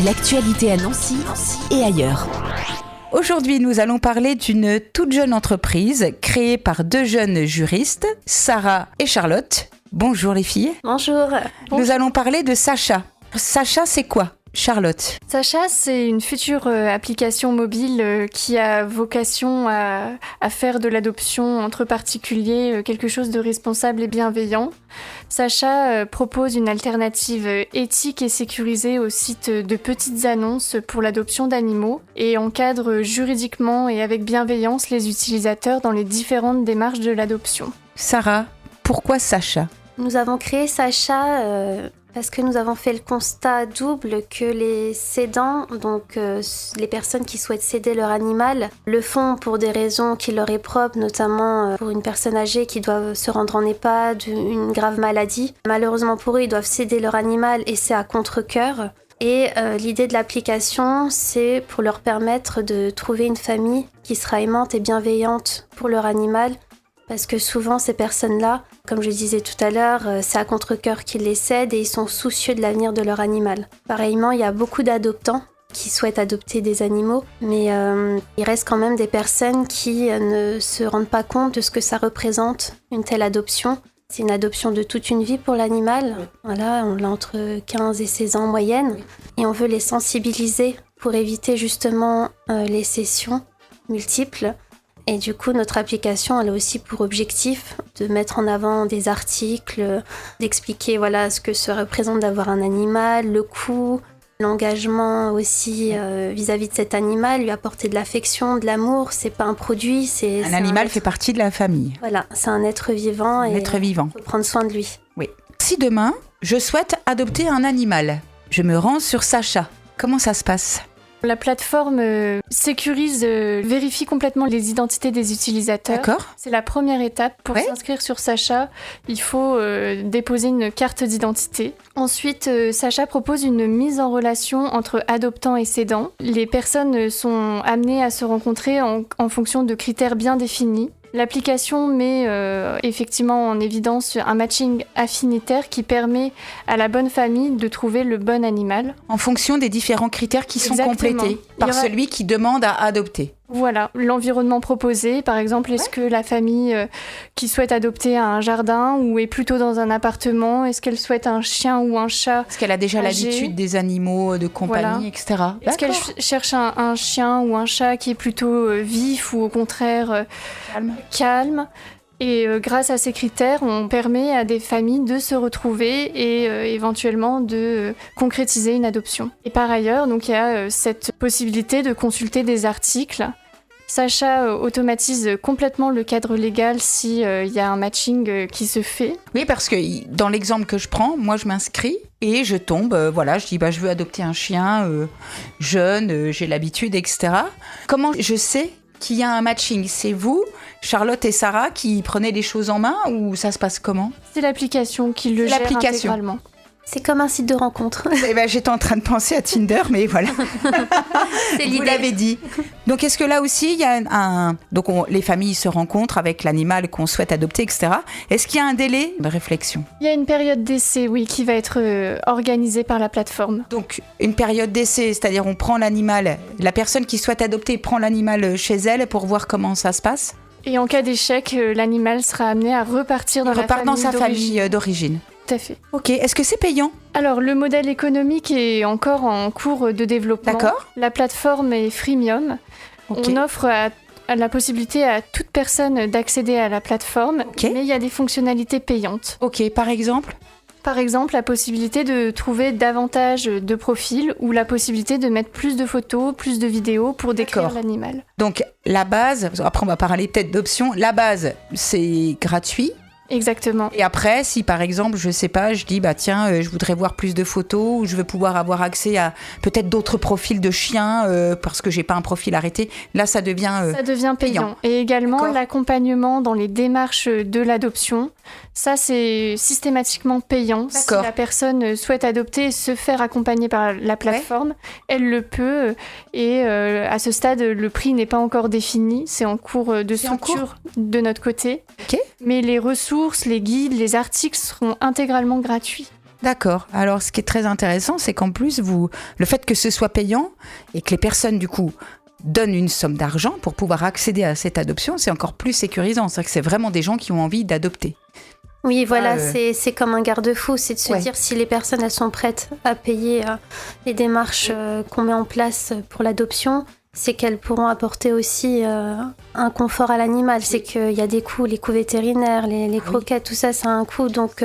L'actualité à Nancy et ailleurs. Aujourd'hui, nous allons parler d'une toute jeune entreprise créée par deux jeunes juristes, Sarah et Charlotte. Bonjour les filles. Bonjour. Nous allons parler de Sacha. Sacha, c'est quoi, Charlotte? Sacha, c'est une future application mobile qui a vocation à faire de l'adoption entre particuliers quelque chose de responsable et bienveillant. Sacha propose une alternative éthique et sécurisée au site de petites annonces pour l'adoption d'animaux et encadre juridiquement et avec bienveillance les utilisateurs dans les différentes démarches de l'adoption. Sarah, pourquoi Sacha? Nous avons créé Sacha parce que nous avons fait le constat double que les cédants, donc les personnes qui souhaitent céder leur animal, le font pour des raisons qui leur est propre, notamment pour une personne âgée qui doit se rendre en EHPAD, une grave maladie. Malheureusement pour eux, ils doivent céder leur animal et c'est à contre-cœur. Et l'idée de l'application, c'est pour leur permettre de trouver une famille qui sera aimante et bienveillante pour leur animal. Parce que souvent, ces personnes-là, comme je disais tout à l'heure, c'est à contre-cœur qu'ils les cèdent et ils sont soucieux de l'avenir de leur animal. Pareillement, il y a beaucoup d'adoptants qui souhaitent adopter des animaux, mais il reste quand même des personnes qui ne se rendent pas compte de ce que ça représente, une telle adoption. C'est une adoption de toute une vie pour l'animal. Voilà, on l'a entre 15 et 16 ans en moyenne. Et on veut les sensibiliser pour éviter justement les cessions multiples. Et du coup, notre application, elle a aussi pour objectif de mettre en avant des articles, d'expliquer ce que ça représente d'avoir un animal, le coût, l'engagement aussi vis-à-vis de cet animal, lui apporter de l'affection, de l'amour. C'est pas un produit, c'est Un animal fait partie de la famille. Voilà, c'est un être vivant et il faut prendre soin de lui. Oui. Si demain, je souhaite adopter un animal, je me rends sur Sacha. Comment ça se passe ? La plateforme sécurise, vérifie complètement les identités des utilisateurs. D'accord. C'est la première étape. Pour s'inscrire sur Sacha, il faut déposer une carte d'identité. Ensuite, Sacha propose une mise en relation entre adoptants et cédants. Les personnes sont amenées à se rencontrer en fonction de critères bien définis. L'application met effectivement en évidence un matching affinitaire qui permet à la bonne famille de trouver le bon animal. En fonction des différents critères qui sont complétés par celui qui demande à adopter. Voilà, l'environnement proposé, par exemple, est-ce que la famille qui souhaite adopter a un jardin ou est plutôt dans un appartement? Est-ce qu'elle souhaite un chien ou un chat? Est-ce qu'elle a déjà l'habitude des animaux de compagnie, etc. Est-ce qu'elle cherche un chien ou un chat qui est plutôt vif ou au contraire calme? Et grâce à ces critères, on permet à des familles de se retrouver et éventuellement de concrétiser une adoption. Et par ailleurs, donc il y a cette possibilité de consulter des articles. Sacha automatise complètement le cadre légal si y a un matching qui se fait. Oui, parce que dans l'exemple que je prends, moi je m'inscris et je tombe, je dis je veux adopter un chien jeune, j'ai l'habitude, etc. Comment je sais qu'il y a un matching? C'est vous, Charlotte et Sarah, qui prenez les choses en main ou ça se passe comment? C'est l'application qui le gère intégralement. C'est comme un site de rencontre. J'étais en train de penser à Tinder, mais voilà. C'est l'idée. Vous l'avez dit. Donc, est-ce que là aussi, il y a les familles se rencontrent avec l'animal qu'on souhaite adopter, etc. Est-ce qu'il y a un délai de réflexion? Il y a une période d'essai, oui, qui va être organisée par la plateforme. Donc, une période d'essai, c'est-à-dire on prend l'animal, la personne qui souhaite adopter prend l'animal chez elle pour voir comment ça se passe? Et en cas d'échec, l'animal sera amené à repartir dans sa famille d'origine. Tout à fait. Ok, est-ce que c'est payant? Alors, le modèle économique est encore en cours de développement. D'accord. La plateforme est freemium. Okay. On offre la possibilité à toute personne d'accéder à la plateforme, mais il y a des fonctionnalités payantes. Ok, par exemple? Par exemple, la possibilité de trouver davantage de profils ou la possibilité de mettre plus de photos, plus de vidéos pour décrire l'animal. Donc, la base, après on va parler peut-être d'options, la base, c'est gratuit. Exactement. Et après, si par exemple, je sais pas, je dis je voudrais voir plus de photos ou je veux pouvoir avoir accès à peut-être d'autres profils de chiens parce que j'ai pas un profil arrêté, là ça devient payant. Et également l'accompagnement dans les démarches de l'adoption. Ça, c'est systématiquement payant. Si la personne souhaite adopter et se faire accompagner par la plateforme, elle le peut. Et à ce stade, le prix n'est pas encore défini. C'est en cours de structure de notre côté. Okay. Mais les ressources, les guides, les articles seront intégralement gratuits. D'accord. Alors, ce qui est très intéressant, c'est qu'en plus, le fait que ce soit payant et que les personnes, du coup, donnent une somme d'argent pour pouvoir accéder à cette adoption, c'est encore plus sécurisant. C'est-à-dire que c'est vraiment des gens qui ont envie d'adopter. Oui, voilà, c'est comme un garde-fou, c'est de se dire si les personnes elles sont prêtes à payer les démarches qu'on met en place pour l'adoption, c'est qu'elles pourront apporter aussi un confort à l'animal. C'est qu'il y a des coûts, les coûts vétérinaires, les croquettes, tout ça, ça a un coût. Donc,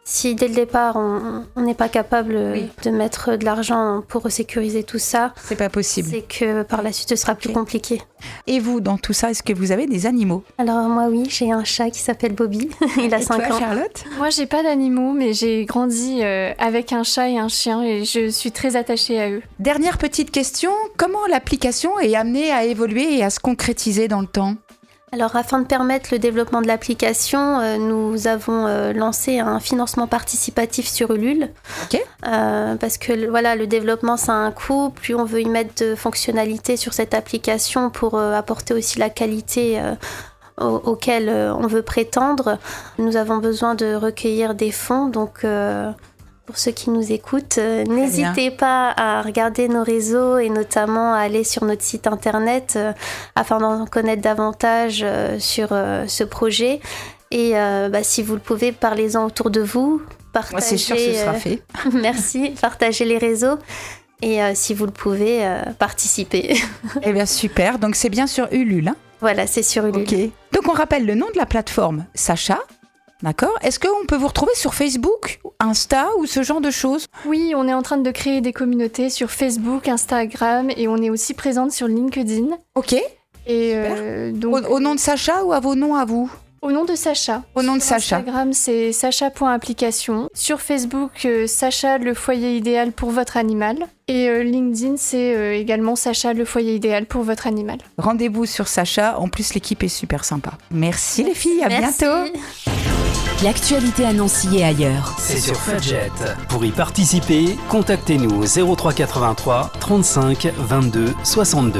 si dès le départ, on n'est pas capable de mettre de l'argent pour sécuriser tout ça, c'est pas possible. C'est que par la suite, ce sera plus compliqué. Et vous, dans tout ça, est-ce que vous avez des animaux ? Alors moi, oui, j'ai un chat qui s'appelle Bobby. Il a 5 ans. Charlotte ? Moi, j'ai pas d'animaux, mais j'ai grandi avec un chat et un chien et je suis très attachée à eux. Dernière petite question, comment l'application est amenée à évoluer et à se concrétiser dans le temps ? Alors, afin de permettre le développement de l'application, nous avons lancé un financement participatif sur Ulule. Ok. Parce que voilà, le développement, ça a un coût. Plus on veut y mettre de fonctionnalités sur cette application pour apporter aussi la qualité auquel on veut prétendre, nous avons besoin de recueillir des fonds. Donc, pour ceux qui nous écoutent, n'hésitez pas à regarder nos réseaux et notamment à aller sur notre site internet afin d'en connaître davantage sur ce projet. Et si vous le pouvez, parlez-en autour de vous. Partagez, moi, c'est sûr que ce sera fait. Merci. Partagez les réseaux. Et si vous le pouvez, participez. Eh bien, super. Donc, c'est bien sur Ulule. Hein ? Voilà, c'est sur Ulule. Ok. Donc, on rappelle le nom de la plateforme, Sacha. D'accord. Est-ce qu'on peut vous retrouver sur Facebook, Insta ou ce genre de choses ? Oui, on est en train de créer des communautés sur Facebook, Instagram et on est aussi présente sur LinkedIn. Ok. Et donc, au nom de Sacha ou à vos noms à vous ? Au nom de Sacha. Au nom de sur Sacha. Instagram, c'est sacha.application. Sur Facebook, Sacha, le foyer idéal pour votre animal. Et LinkedIn, c'est également Sacha, le foyer idéal pour votre animal. Rendez-vous sur Sacha. En plus, l'équipe est super sympa. Merci les filles, à bientôt. L'actualité à Nancy et ailleurs. C'est sur Fudget. Pour y participer, contactez-nous au 03 83 35 22 62.